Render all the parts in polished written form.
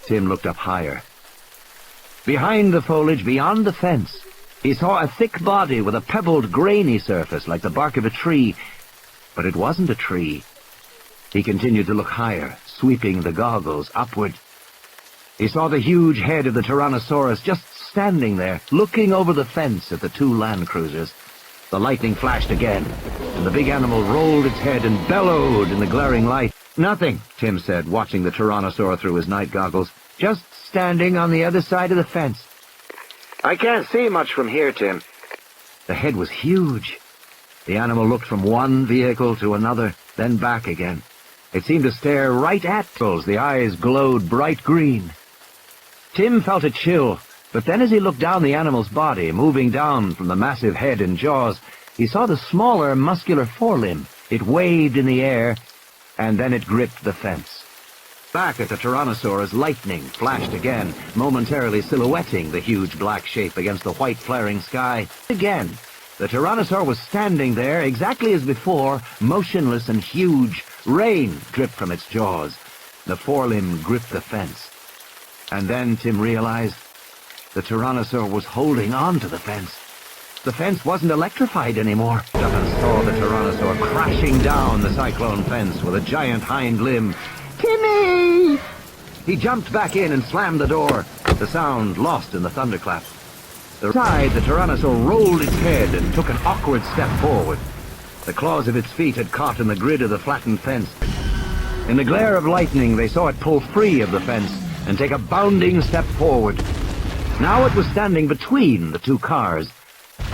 Tim looked up higher. Behind the foliage, beyond the fence, he saw a thick body with a pebbled, grainy surface like the bark of a tree. But it wasn't a tree. He continued to look higher, sweeping the goggles upward. He saw the huge head of the Tyrannosaurus just standing there, looking over the fence at the two land cruisers. The lightning flashed again, and the big animal rolled its head and bellowed in the glaring light. "Nothing," Tim said, watching the Tyrannosaur through his night goggles. "Just standing on the other side of the fence." "I can't see much from here, Tim." The head was huge. The animal looked from one vehicle to another, then back again. It seemed to stare right at us. The eyes glowed bright green. Tim felt a chill, but then as he looked down the animal's body, moving down from the massive head and jaws, he saw the smaller, muscular forelimb. It waved in the air, and then it gripped the fence. Back at the Tyrannosaurus, lightning flashed again, momentarily silhouetting the huge black shape against the white flaring sky. Again, the Tyrannosaur was standing there, exactly as before, motionless and huge. Rain dripped from its jaws. The forelimb gripped the fence. And then Tim realized the Tyrannosaur was holding on to the fence. The fence wasn't electrified anymore. Duncan saw the Tyrannosaur crashing down the cyclone fence with a giant hind limb. "Timmy!" He jumped back in and slammed the door, the sound lost in the thunderclap. Inside, the Tyrannosaur rolled its head and took an awkward step forward. The claws of its feet had caught in the grid of the flattened fence. In the glare of lightning, they saw it pull free of the fence and take a bounding step forward. Now it was standing between the two cars.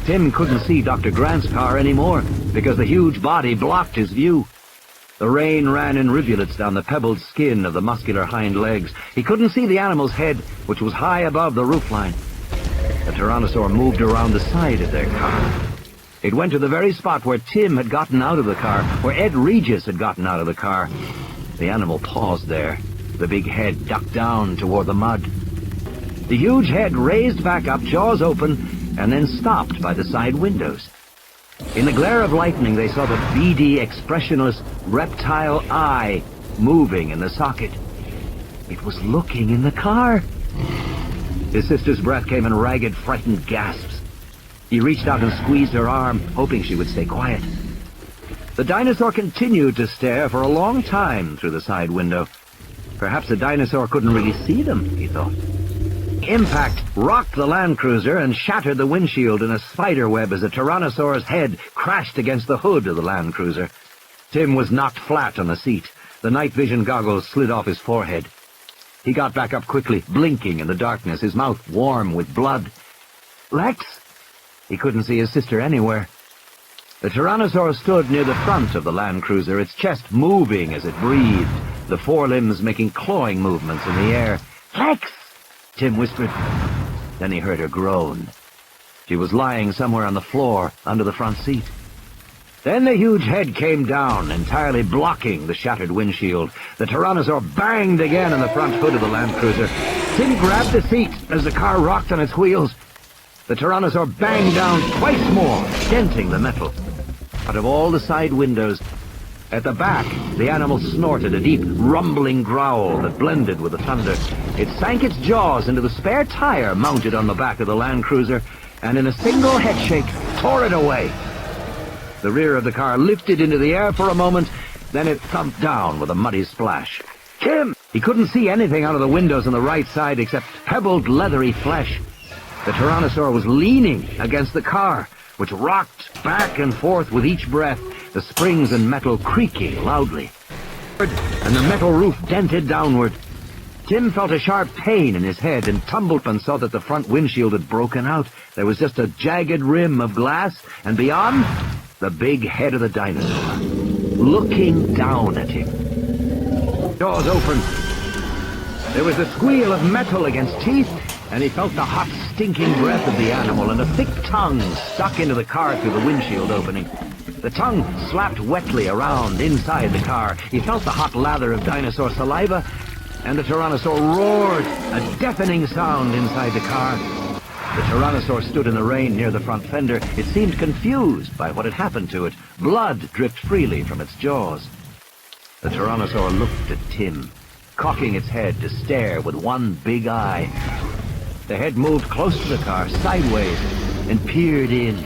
Tim couldn't see Dr. Grant's car anymore because the huge body blocked his view. The rain ran in rivulets down the pebbled skin of the muscular hind legs. He couldn't see the animal's head, which was high above the roofline. The Tyrannosaur moved around the side of their car. It went to the very spot where Tim had gotten out of the car, where Ed Regis had gotten out of the car. The animal paused there. The big head ducked down toward the mud. The huge head raised back up, jaws open, and then stopped by the side windows. In the glare of lightning, they saw the beady, expressionless reptile eye moving in the socket. It was looking in the car. His sister's breath came in ragged, frightened gasps. He reached out and squeezed her arm, hoping she would stay quiet. The dinosaur continued to stare for a long time through the side window. Perhaps the dinosaur couldn't really see them, he thought. Impact rocked the Land Cruiser and shattered the windshield in a spider web as the Tyrannosaur's head crashed against the hood of the Land Cruiser. Tim was knocked flat on the seat. The night vision goggles slid off his forehead. He got back up quickly, blinking in the darkness, his mouth warm with blood. "Lex?" He couldn't see his sister anywhere. The Tyrannosaur stood near the front of the Land Cruiser, its chest moving as it breathed, the forelimbs making clawing movements in the air. "Lex!" Tim whispered. Then he heard her groan. She was lying somewhere on the floor, under the front seat. Then the huge head came down, entirely blocking the shattered windshield. The Tyrannosaur banged again on the front hood of the Land Cruiser. Tim grabbed the seat as the car rocked on its wheels. The Tyrannosaur banged down twice more, denting the metal. Out of all the side windows, at the back, the animal snorted a deep, rumbling growl that blended with the thunder. It sank its jaws into the spare tire mounted on the back of the Land Cruiser, and in a single headshake, tore it away. The rear of the car lifted into the air for a moment, then it thumped down with a muddy splash. "Tim!" He couldn't see anything out of the windows on the right side except pebbled, leathery flesh. The Tyrannosaur was leaning against the car, which rocked back and forth with each breath, the springs and metal creaking loudly. And the metal roof dented downward. Tim felt a sharp pain in his head and tumbled and saw that the front windshield had broken out. There was just a jagged rim of glass, and beyond, the big head of the dinosaur, looking down at him. Jaws opened. There was a squeal of metal against teeth, and he felt the hot, stinking breath of the animal, and a thick tongue stuck into the car through the windshield opening. The tongue slapped wetly around inside the car. He felt the hot lather of dinosaur saliva, and the Tyrannosaur roared, a deafening sound inside the car. The Tyrannosaur stood in the rain near the front fender. It seemed confused by what had happened to it. Blood dripped freely from its jaws. The Tyrannosaur looked at Tim. cocking its head to stare with one big eye. The head moved close to the car, sideways, and peered in.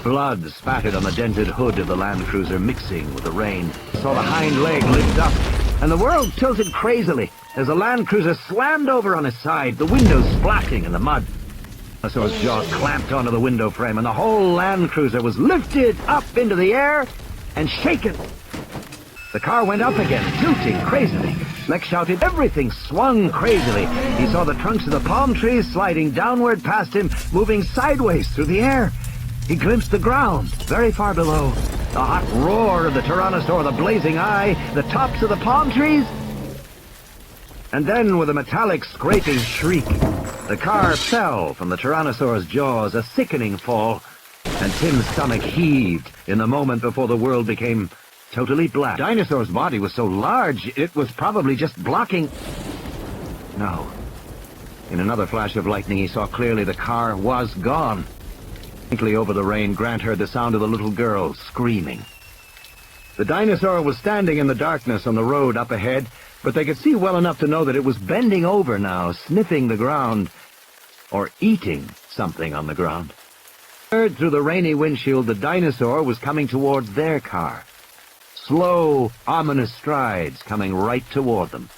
Blood spattered on the dented hood of the Land Cruiser, mixing with the rain. Saw the hind leg lift up, and the world tilted crazily as the Land Cruiser slammed over on its side, the windows splatting in the mud. The Tyrannosaur's jaws clamped onto the window frame, and the whole Land Cruiser was lifted up into the air and shaken. The car went up again, tilting crazily. Lex shouted, everything swung crazily. He saw the trunks of the palm trees sliding downward past him, moving sideways through the air. He glimpsed the ground, very far below. The hot roar of the Tyrannosaur, the blazing eye, the tops of the palm trees. And then, with a metallic scraping shriek, the car fell from the Tyrannosaur's jaws, a sickening fall, and Tim's stomach heaved in the moment before the world became totally black. The dinosaur's body was so large, it was probably just blocking... No. In another flash of lightning, he saw clearly the car was gone. Faintly over the rain, Grant heard the sound of the little girl screaming. The dinosaur was standing in the darkness on the road up ahead, but they could see well enough to know that it was bending over now, sniffing the ground, or eating something on the ground. Heard through the rainy windshield, the dinosaur was coming toward their car. Slow, ominous strides coming right toward them.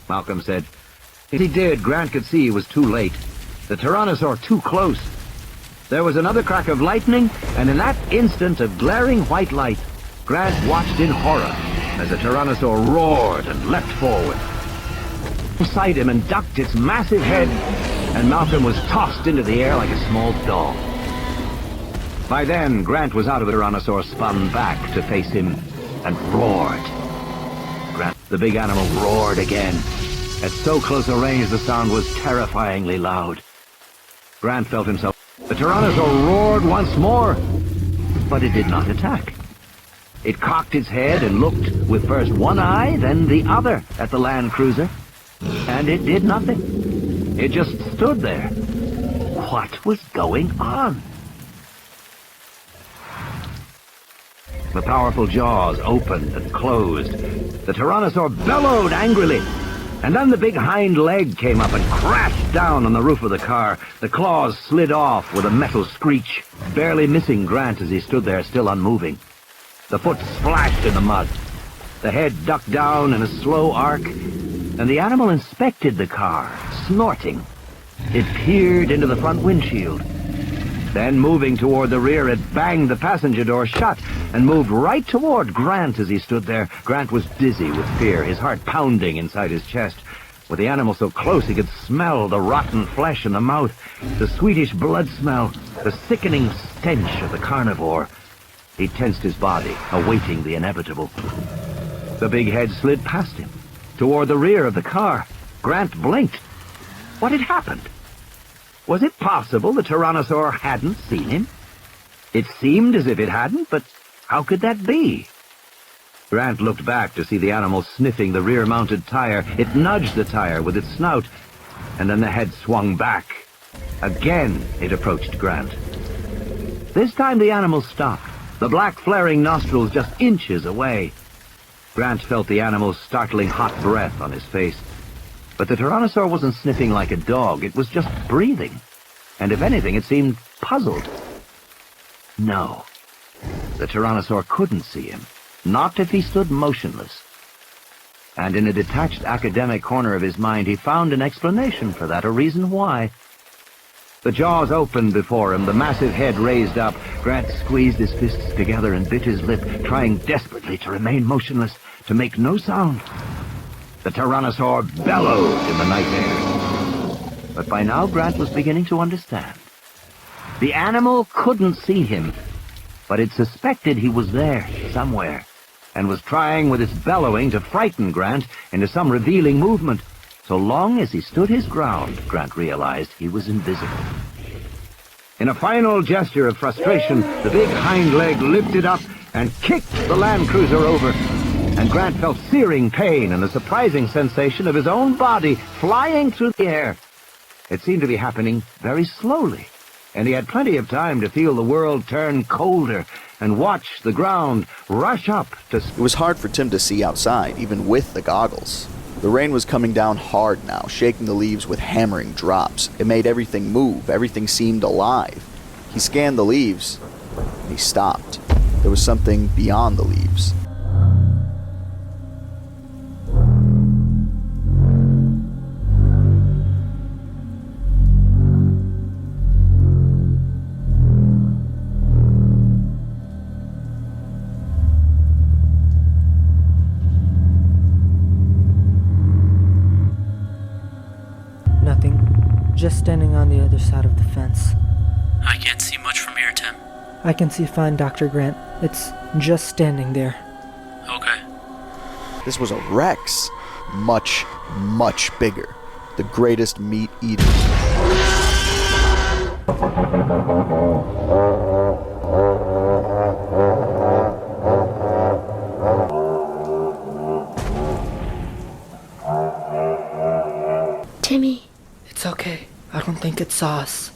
Malcolm said, if he did, Grant could see he was too late. The Tyrannosaur too close. There was another crack of lightning, and in that instant of glaring white light, Grant watched in horror as the Tyrannosaur roared and leapt forward. Beside him and ducked its massive head, and Malcolm was tossed into the air like a small doll. By then, Grant was out of the Tyrannosaur, spun back to face him, and roared. The big animal roared again. At so close a range, the sound was terrifyingly loud. Grant felt himself. The Tyrannosaur roared once more, but it did not attack. It cocked its head and looked with first one eye, then the other at the Land Cruiser, and it did nothing. It just stood there. What was going on? The powerful jaws opened and closed. The Tyrannosaur bellowed angrily, and then the big hind leg came up and crashed down on the roof of the car. The claws slid off with a metal screech, barely missing Grant as he stood there still unmoving. The foot splashed in the mud. The head ducked down in a slow arc, and the animal inspected the car, snorting. It peered into the front windshield. Then, moving toward the rear, it banged the passenger door shut and moved right toward Grant as he stood there. Grant was dizzy with fear, his heart pounding inside his chest. With the animal so close, he could smell the rotten flesh in the mouth, the sweetish blood smell, the sickening stench of the carnivore. He tensed his body, awaiting the inevitable. The big head slid past him, toward the rear of the car. Grant blinked. What had happened? Was it possible the Tyrannosaur hadn't seen him? It seemed as if it hadn't, but how could that be? Grant looked back to see the animal sniffing the rear-mounted tire. It nudged the tire with its snout, and then the head swung back. Again it approached Grant. This time the animal stopped, the black flaring nostrils just inches away. Grant felt the animal's startling hot breath on his face. But the Tyrannosaur wasn't sniffing like a dog, it was just breathing. And if anything, it seemed puzzled. No, the Tyrannosaur couldn't see him, not if he stood motionless. And in a detached academic corner of his mind, he found an explanation for that, a reason why. The jaws opened before him, the massive head raised up. Grant squeezed his fists together and bit his lip, trying desperately to remain motionless, to make no sound. The Tyrannosaur bellowed in the night air. But by now Grant was beginning to understand. The animal couldn't see him, but it suspected he was there somewhere, and was trying with its bellowing to frighten Grant into some revealing movement. So long as he stood his ground, Grant realized he was invisible. In a final gesture of frustration, the big hind leg lifted up and kicked the Land Cruiser over, and Grant felt searing pain and the surprising sensation of his own body flying through the air. It seemed to be happening very slowly, and he had plenty of time to feel the world turn colder and watch the ground rush up to... It was hard for Tim to see outside, even with the goggles. The rain was coming down hard now, shaking the leaves with hammering drops. It made everything move. Everything seemed alive. He scanned the leaves, and he stopped. There was something beyond the leaves. Nothing. Just standing on the other side of the fence. I can't see much from here, Tim. I can see fine, Dr. Grant. It's just standing there. Okay. This was a rex. Much, much bigger. The greatest meat eater. Timmy. It's okay. I don't think it saw us.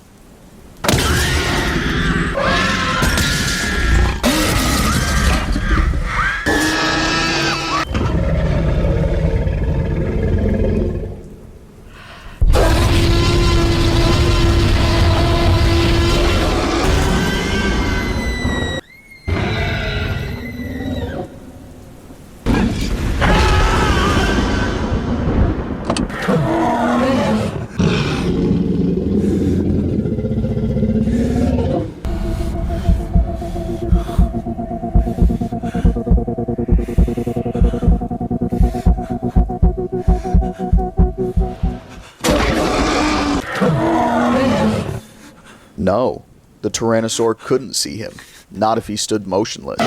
No, the Tyrannosaur couldn't see him, not if he stood motionless.